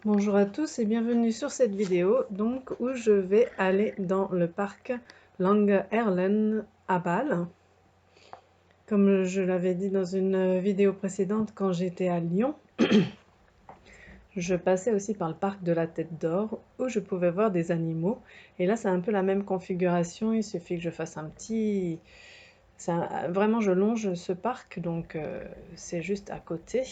Bonjour à tous et bienvenue sur cette vidéo où je vais aller dans le parc Lange-Erlen à Bâle. Comme je l'avais dit dans une vidéo précédente quand j'étais à Lyon, je passais aussi par le parc de la Tête d'Or où je pouvais voir des animaux. Et là, c'est un peu la même configuration, il suffit que je fasse vraiment, je longe ce parc, c'est juste à côté.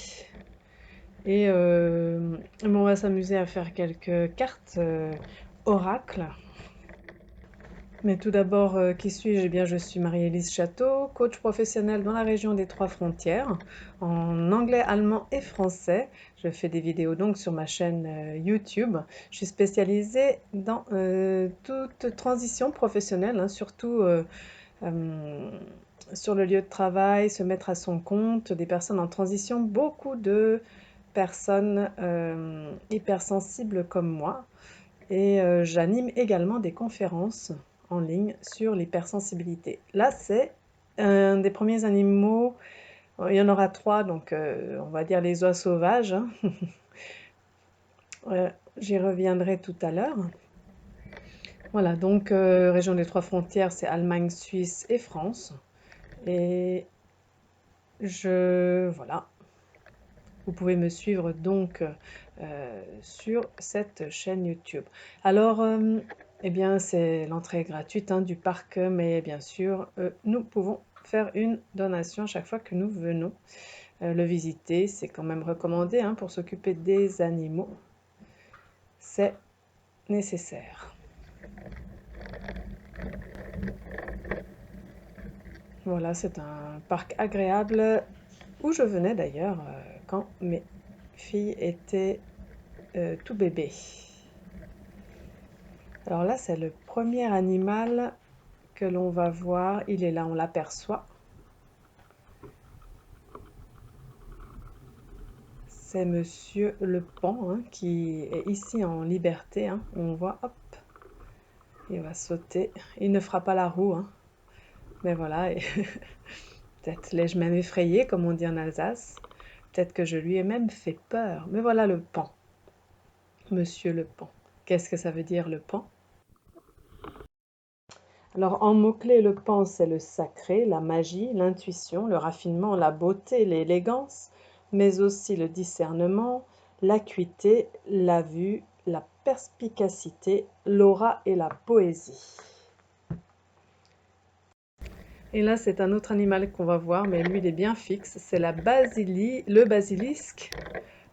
Et on va s'amuser à faire quelques cartes oracles. Mais tout d'abord, qui suis-je? Eh bien, je suis Marie-Élise Château, coach professionnelle dans la région des Trois Frontières, en anglais, allemand et français. Je fais des vidéos donc sur ma chaîne YouTube. Je suis spécialisée dans toute transition professionnelle, hein, surtout sur le lieu de travail, se mettre à son compte, des personnes en transition, beaucoup de personnes hypersensibles comme moi. Et j'anime également des conférences en ligne sur l'hypersensibilité. Là, c'est un des premiers animaux, il y en aura 3, on va dire les oies sauvages, hein. J'y reviendrai tout à l'heure. Voilà, région des Trois Frontières, c'est Allemagne, Suisse et France. Et voilà, vous pouvez me suivre sur cette chaîne YouTube. Alors, eh bien, c'est l'entrée gratuite, hein, du parc, mais bien sûr, nous pouvons faire une donation chaque fois que nous venons le visiter. C'est quand même recommandé, hein, pour s'occuper des animaux. C'est nécessaire. Voilà, c'est un parc agréable où je venais d'ailleurs quand mes filles étaient tout bébés. Alors là, c'est le premier animal que l'on va voir. Il est là, on l'aperçoit. C'est Monsieur le Paon, hein, qui est ici en liberté, hein. On voit, hop, il va sauter. Il ne fera pas la roue, hein. Mais voilà, peut-être l'ai-je même effrayé, comme on dit en Alsace. Peut-être que je lui ai même fait peur. Mais voilà le Paon, Monsieur le Paon. Qu'est-ce que ça veut dire le Paon? Alors, en mots-clés, le Paon, c'est le sacré, la magie, l'intuition, le raffinement, la beauté, l'élégance, mais aussi le discernement, l'acuité, la vue, la perspicacité, l'aura et la poésie. Et là, c'est un autre animal qu'on va voir, mais lui, il est bien fixe. C'est le basilisque.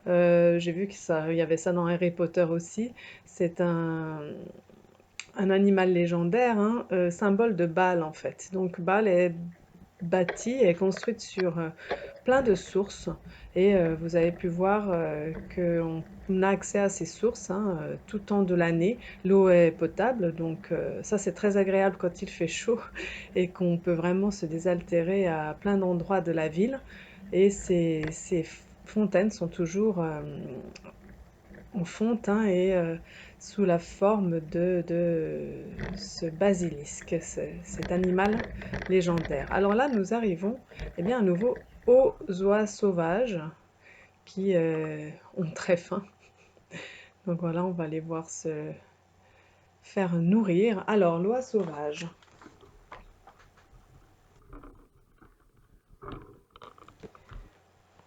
J'ai vu qu'il y avait ça dans Harry Potter aussi. C'est un animal légendaire, hein, symbole de Bâle en fait. Donc Bâle est construite sur plein de sources et vous avez pu voir qu'on a accès à ces sources, hein, tout temps de l'année. L'eau est potable, ça c'est très agréable quand il fait chaud et qu'on peut vraiment se désaltérer à plein d'endroits de la ville. Et ces fontaines sont toujours en fonte, hein, et sous la forme de ce basilisque, cet animal légendaire. Alors là, nous arrivons eh bien, à nouveau aux oies sauvages qui ont très faim. Donc voilà, on va les voir se faire nourrir. Alors, l'oie sauvage.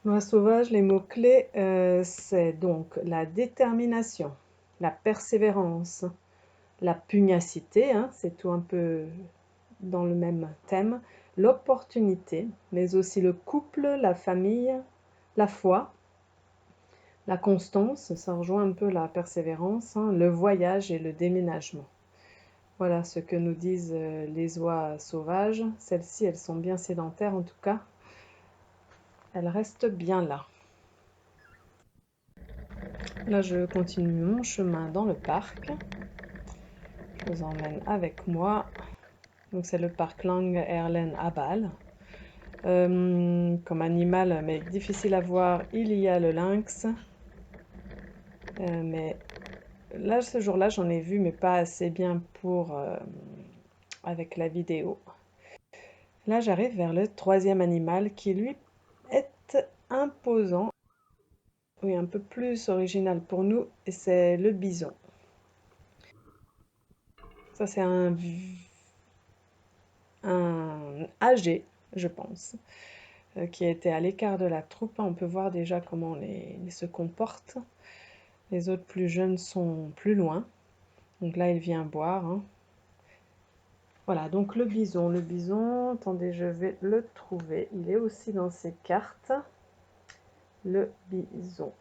L'oie sauvage, les mots-clés, c'est donc la détermination, la persévérance, la pugnacité, hein, c'est tout un peu dans le même thème, l'opportunité, mais aussi le couple, la famille, la foi, la constance, ça rejoint un peu la persévérance, hein, le voyage et le déménagement. Voilà ce que nous disent les oies sauvages. Celles-ci, elles sont bien sédentaires en tout cas. Elles restent bien là. Là, je continue mon chemin dans le parc. Je vous emmène avec moi. Donc c'est le parc Lange-Erlen à Bâle. Comme animal, mais difficile à voir, il y a le lynx. Mais là, ce jour-là, j'en ai vu, mais pas assez bien pour avec la vidéo. Là, j'arrive vers le troisième animal qui, lui, est imposant. oui, un peu plus original pour nous, et c'est le bison. Ça, c'est un âgé, je pense, qui était à l'écart de la troupe. On peut voir déjà comment ils se comportent. Les autres plus jeunes sont plus loin. Donc là, il vient boire, hein. Voilà, donc le bison, attendez, je vais le trouver. Il est aussi dans ces cartes. Le bison.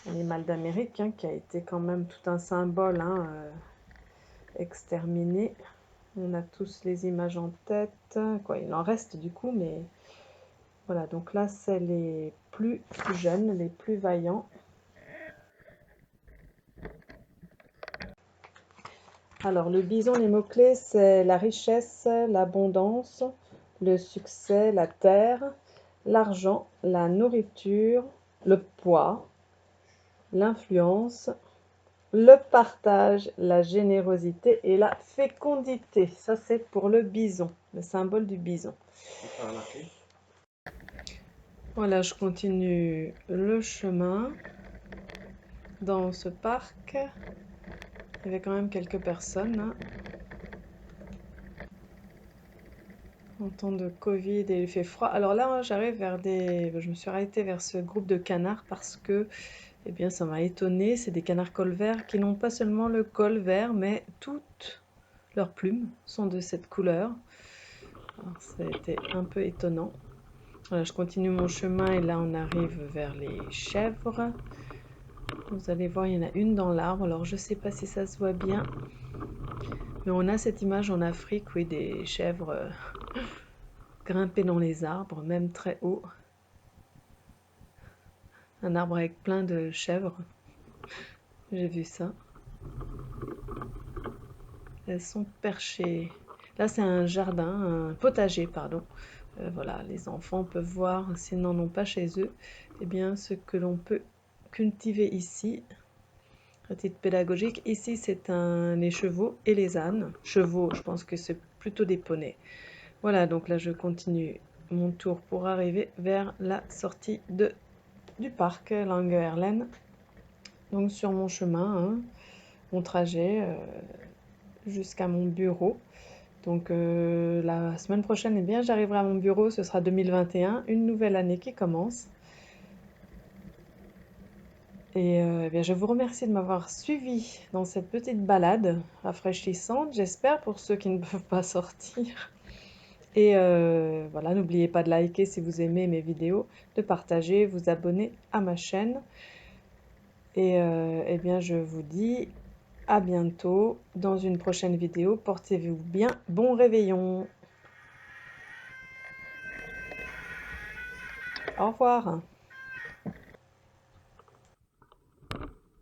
Animal d'Amérique, hein, qui a été quand même tout un symbole, hein, exterminé. On a tous les images en tête. Quoi, il en reste du coup, mais voilà. Donc là, c'est les plus jeunes, les plus vaillants. Alors, le bison, les mots-clés, c'est la richesse, l'abondance, le succès, la terre, l'argent, la nourriture, le poids, l'influence, le partage, la générosité et la fécondité. Ça, c'est pour le bison, le symbole du bison. Voilà, je continue le chemin dans ce parc. Il y avait quand même quelques personnes, hein. En temps de Covid et il fait froid. Alors là, j'arrive je me suis arrêtée vers ce groupe de canards parce que, eh bien, ça m'a étonnée. C'est des canards colverts qui n'ont pas seulement le col vert, mais toutes leurs plumes sont de cette couleur. Alors, ça a été un peu étonnant. Voilà, je continue mon chemin et là, on arrive vers les chèvres. Vous allez voir, il y en a une dans l'arbre. Alors, je ne sais pas si ça se voit bien, mais on a cette image en Afrique, oui, des chèvres grimper dans les arbres, même très haut. Un arbre avec plein de chèvres. J'ai vu ça. Elles sont perchées. Là, c'est un jardin, un potager, pardon. Voilà, les enfants peuvent voir, s'ils n'en ont pas chez eux, eh bien, ce que l'on peut cultiver ici. À titre pédagogique, ici, c'est les chevaux et les ânes. Chevaux, je pense que c'est plutôt des poneys. Voilà, donc là, je continue mon tour pour arriver vers la sortie du parc Langerhellen. Donc sur mon chemin, hein, mon trajet jusqu'à mon bureau. Donc la semaine prochaine, eh bien, j'arriverai à mon bureau, ce sera 2021, une nouvelle année qui commence. Et eh bien, je vous remercie de m'avoir suivi dans cette petite balade rafraîchissante, j'espère, pour ceux qui ne peuvent pas sortir. Et voilà, n'oubliez pas de liker si vous aimez mes vidéos, de partager, vous abonner à ma chaîne. Et eh bien, je vous dis à bientôt dans une prochaine vidéo. Portez-vous bien. Bon réveillon. Au revoir.